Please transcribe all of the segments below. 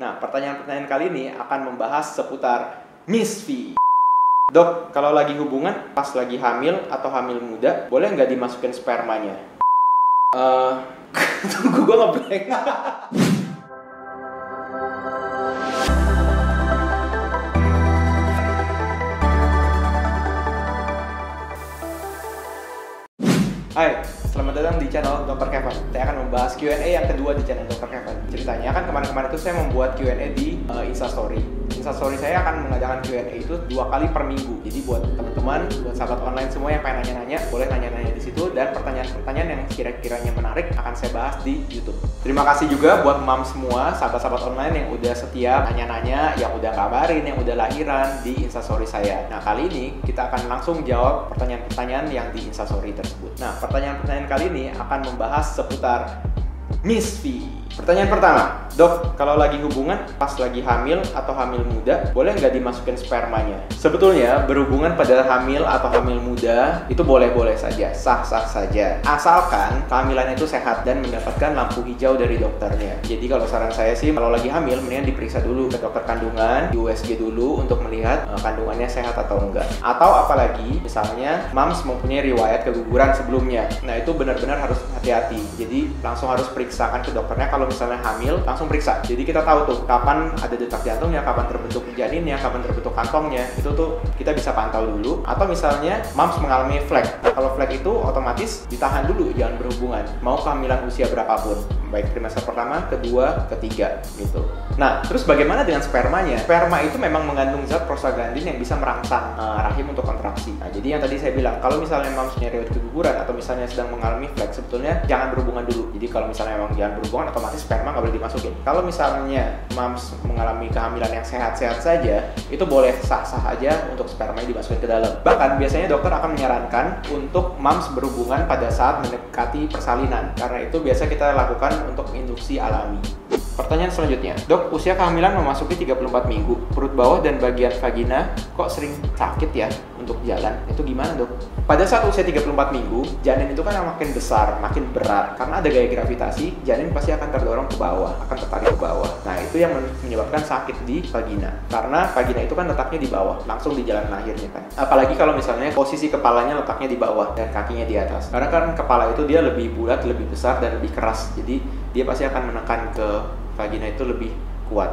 Nah, pertanyaan-pertanyaan kali ini akan membahas seputar Miss V. Dok, kalau lagi hubungan, pas lagi hamil atau hamil muda, boleh nggak dimasukin spermanya? Tunggu, gue ngeblank. Hai, selamat datang di channel Dr. Kevin. Saya akan membahas Q&A yang kedua di channel Dr. Kevin. Ceritanya kan kemarin-kemarin itu saya membuat Q&A di Instastory. Instastory saya akan mengadakan Q&A itu 2 kali per minggu. Jadi buat teman-teman, buat sahabat online semua yang pengen nanya-nanya, boleh nanya-nanya di situ. Dan pertanyaan-pertanyaan yang kira-kiranya menarik akan saya bahas di YouTube. Terima kasih juga buat mom semua, sahabat-sahabat online yang udah setia nanya-nanya, yang udah kabarin, yang udah lahiran di Instastory saya. Nah, kali ini kita akan langsung jawab pertanyaan-pertanyaan yang di Instastory tersebut. Nah, pertanyaan-pertanyaan kali ini akan membahas seputar Miss V. Pertanyaan pertama, dok, kalau lagi hubungan, pas lagi hamil atau hamil muda, boleh nggak dimasukin spermanya? Sebetulnya, berhubungan pada hamil atau hamil muda, itu boleh-boleh saja, sah-sah saja. Asalkan kehamilan itu sehat dan mendapatkan lampu hijau dari dokternya. Jadi kalau saran saya sih, kalau lagi hamil, mendingan diperiksa dulu ke dokter kandungan, di USG dulu untuk melihat kandungannya sehat atau enggak. Atau apalagi, misalnya, moms mempunyai riwayat keguguran sebelumnya. Nah, itu benar-benar harus hati-hati. Jadi, langsung harus periksakan ke dokternya kalau misalnya hamil, langsung periksa. Jadi kita tahu tuh kapan ada detak jantungnya, kapan terbentuk janinnya, kapan terbentuk kantongnya. Itu tuh kita bisa pantau dulu. Atau misalnya moms mengalami flag. Nah, kalau flag itu otomatis ditahan dulu, jangan berhubungan. Mau kehamilan usia berapapun, baik trimester pertama, kedua, ketiga gitu. Nah, terus bagaimana dengan spermanya? Sperma itu memang mengandung zat prostaglandin yang bisa merangsang rahim untuk kontraksi. Nah, jadi yang tadi saya bilang, kalau misalnya moms punya riwayat keguguran atau misalnya sedang mengalami flag, sebetulnya jangan berhubungan dulu. Jadi kalau misalnya memang jangan berhubungan, otomatis sperma nggak boleh dimasukin. Kalau misalnya moms mengalami kehamilan yang sehat-sehat saja, itu boleh sah-sah aja untuk sperma dimasukin ke dalam. Bahkan biasanya dokter akan menyarankan untuk moms berhubungan pada saat mendekati persalinan, karena itu biasa kita lakukan untuk induksi alami. Pertanyaan selanjutnya, dok, usia kehamilan memasuki 34 minggu, perut bawah dan bagian vagina kok sering sakit ya untuk jalan, itu gimana dok? Pada saat usia 34 minggu, janin itu kan makin besar, makin berat, karena ada gaya gravitasi, janin pasti akan terdorong ke bawah, akan tertarik ke bawah. Nah, itu yang menyebabkan sakit di vagina, karena vagina itu kan letaknya di bawah, langsung di jalan lahirnya kan. Apalagi kalau misalnya posisi kepalanya letaknya di bawah dan kakinya di atas, karena kan kepala itu dia lebih bulat, lebih besar, dan lebih keras, jadi dia pasti akan menekan ke vagina itu lebih kuat.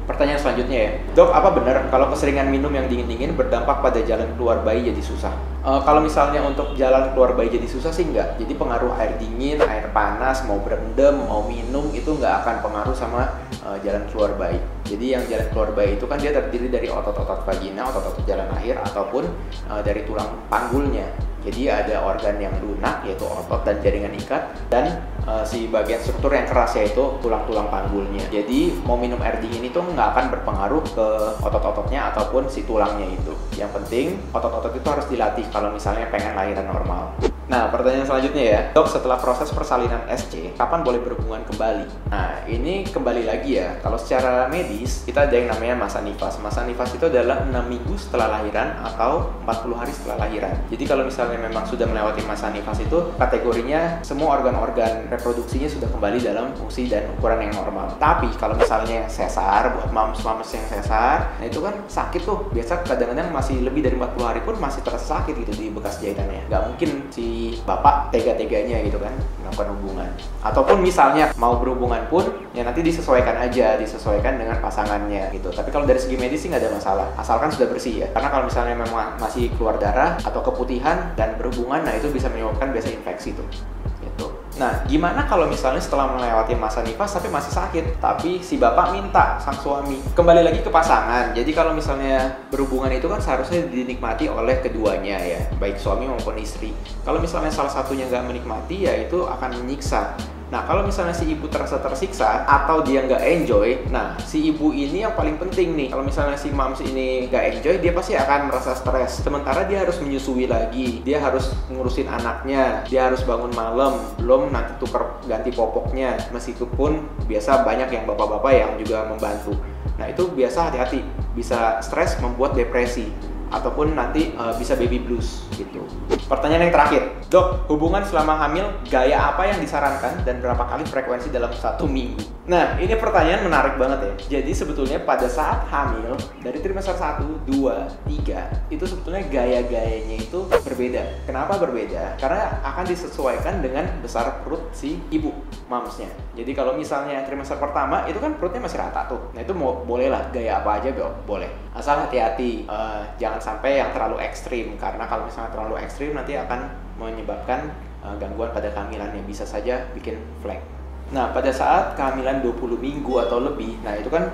Pertanyaan selanjutnya ya, dok, apa benar kalau keseringan minum yang dingin-dingin berdampak pada jalan keluar bayi jadi susah? Kalau misalnya untuk jalan keluar bayi jadi susah sih enggak. Jadi pengaruh air dingin, air panas, mau berendam, mau minum, itu nggak akan pengaruh sama jalan keluar bayi. Jadi yang jalan keluar bayi itu kan dia terdiri dari otot-otot vagina, otot-otot jalan lahir, ataupun dari tulang panggulnya. Jadi ada organ yang lunak, yaitu otot dan jaringan ikat, dan si bagian struktur yang keras, yaitu tulang-tulang panggulnya. Jadi mau minum air dingin itu nggak akan berpengaruh ke otot-ototnya ataupun si tulangnya itu. Yang penting otot-otot itu harus dilatih kalau misalnya pengen lahiran normal. Nah, pertanyaan selanjutnya ya, dok, setelah proses persalinan SC, kapan boleh berhubungan kembali? Nah, ini kembali lagi ya, kalau secara medis, kita ada yang namanya masa nifas. Masa nifas itu adalah 6 minggu setelah lahiran atau 40 hari setelah lahiran. Jadi kalau misalnya memang sudah melewati masa nifas itu, kategorinya semua organ-organ reproduksinya sudah kembali dalam fungsi dan ukuran yang normal. Tapi kalau misalnya sesar, buat moms-moms yang sesar, nah itu kan sakit tuh. Biasa kadang-kadang masih lebih dari 40 hari pun masih terasa sakit gitu di bekas jahitannya. Nggak mungkin si bapak tega-teganya gitu kan melakukan hubungan. Ataupun misalnya mau berhubungan pun ya nanti disesuaikan aja, disesuaikan dengan pasangannya gitu. Tapi kalau dari segi medis sih nggak ada masalah, asalkan sudah bersih ya. Karena kalau misalnya memang masih keluar darah atau keputihan dan berhubungan, nah itu bisa menyebabkan biasa infeksi tuh gitu. Nah, gimana kalau misalnya setelah melewati masa nifas tapi masih sakit, tapi si bapak minta, sang suami? Kembali lagi ke pasangan. Jadi kalau misalnya berhubungan itu kan seharusnya dinikmati oleh keduanya ya, baik suami maupun istri. Kalau misalnya salah satunya nggak menikmati, ya itu akan menyiksa. Nah, kalau misalnya si ibu terasa tersiksa atau dia nggak enjoy, nah si ibu ini yang paling penting nih. Kalau misalnya si moms ini nggak enjoy, dia pasti akan merasa stres. Sementara dia harus menyusui lagi, dia harus ngurusin anaknya, dia harus bangun malam, belum nanti tuker ganti popoknya. Meskipun biasa banyak yang bapak-bapak yang juga membantu. Nah, itu biasa hati-hati, bisa stres membuat depresi ataupun nanti bisa baby blues gitu. Pertanyaan yang terakhir, Dok, hubungan selama hamil gaya apa yang disarankan dan berapa kali frekuensi dalam 1 minggu? Nah, ini pertanyaan menarik banget ya. Jadi sebetulnya pada saat hamil dari trimester 1, 2, 3 itu sebetulnya gaya-gayanya itu berbeda. Kenapa berbeda? Karena akan disesuaikan dengan besar perut si ibu, mamsnya. Jadi kalau misalnya trimester pertama itu kan perutnya masih rata tuh. Nah, itu boleh lah gaya apa aja boleh. Asal hati-hati, jangan sampai yang terlalu ekstrim, karena kalau misalnya terlalu ekstrim nanti akan menyebabkan gangguan pada kehamilan yang bisa saja bikin flag. Nah, pada saat kehamilan 20 minggu atau lebih, nah itu kan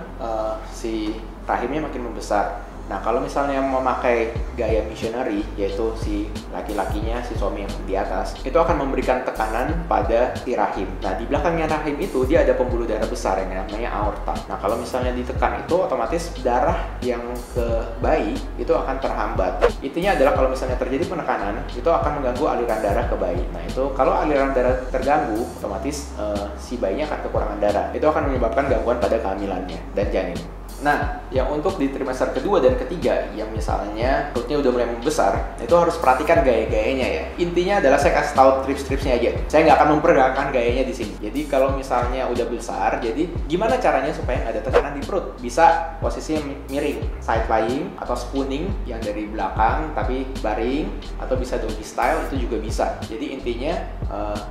si rahimnya makin membesar. Nah, kalau misalnya memakai gaya missionary, yaitu si laki-lakinya, si suami yang di atas, itu akan memberikan tekanan pada si rahim. Nah, di belakangnya rahim itu dia ada pembuluh darah besar yang namanya aorta. Nah, kalau misalnya ditekan itu otomatis darah yang ke bayi itu akan terhambat. Intinya adalah kalau misalnya terjadi penekanan, itu akan mengganggu aliran darah ke bayi. Nah, itu kalau aliran darah terganggu, otomatis si bayinya akan kekurangan darah. Itu akan menyebabkan gangguan pada kehamilannya dan janin. Nah, yang untuk di trimester kedua dan ketiga, yang misalnya perutnya udah mulai membesar, itu harus perhatikan gaya-gayanya ya. Intinya adalah saya kasih tahu tips-tipsnya aja. Saya nggak akan memperagakan gayanya di sini. Jadi kalau misalnya udah besar, jadi gimana caranya supaya nggak ada tekanan di perut? Bisa posisinya miring, side lying atau spooning yang dari belakang tapi baring, atau bisa doggy style itu juga bisa. Jadi intinya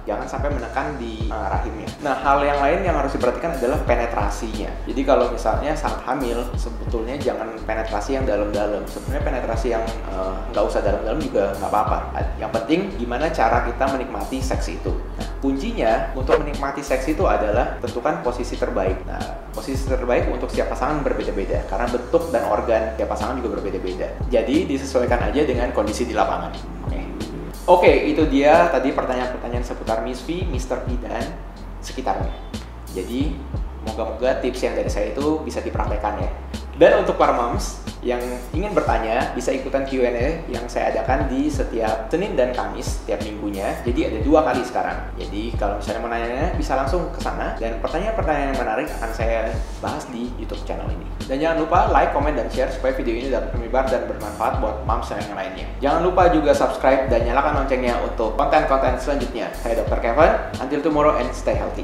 jangan sampai menekan di rahimnya. Nah, hal yang lain yang harus diperhatikan adalah penetrasinya. Jadi kalau misalnya saat hamil, sebetulnya jangan penetrasi yang dalam-dalam. Sebenarnya penetrasi yang nggak usah dalam-dalam juga nggak apa-apa. Yang penting gimana cara kita menikmati seks itu. Nah, kuncinya untuk menikmati seks itu adalah tentukan posisi terbaik. Nah, posisi terbaik untuk setiap pasangan berbeda-beda karena bentuk dan organ setiap pasangan juga berbeda-beda. Jadi disesuaikan aja dengan kondisi di lapangan. Oke, itu dia tadi pertanyaan-pertanyaan seputar Miss V, Mr. P, dan sekitarnya. Jadi moga-moga tips yang dari saya itu bisa dipraktekkan ya. Dan untuk para moms yang ingin bertanya, bisa ikutan Q&A yang saya adakan di setiap Senin dan Kamis setiap minggunya. Jadi ada 2 kali sekarang. Jadi kalau misalnya mau nanya, bisa langsung ke sana. Dan pertanyaan-pertanyaan yang menarik akan saya bahas di YouTube channel ini. Dan jangan lupa like, comment, dan share supaya video ini dapat menyebar dan bermanfaat buat moms yang lainnya. Jangan lupa juga subscribe dan nyalakan loncengnya untuk konten-konten selanjutnya. Saya Dr. Kevin. Until tomorrow and stay healthy.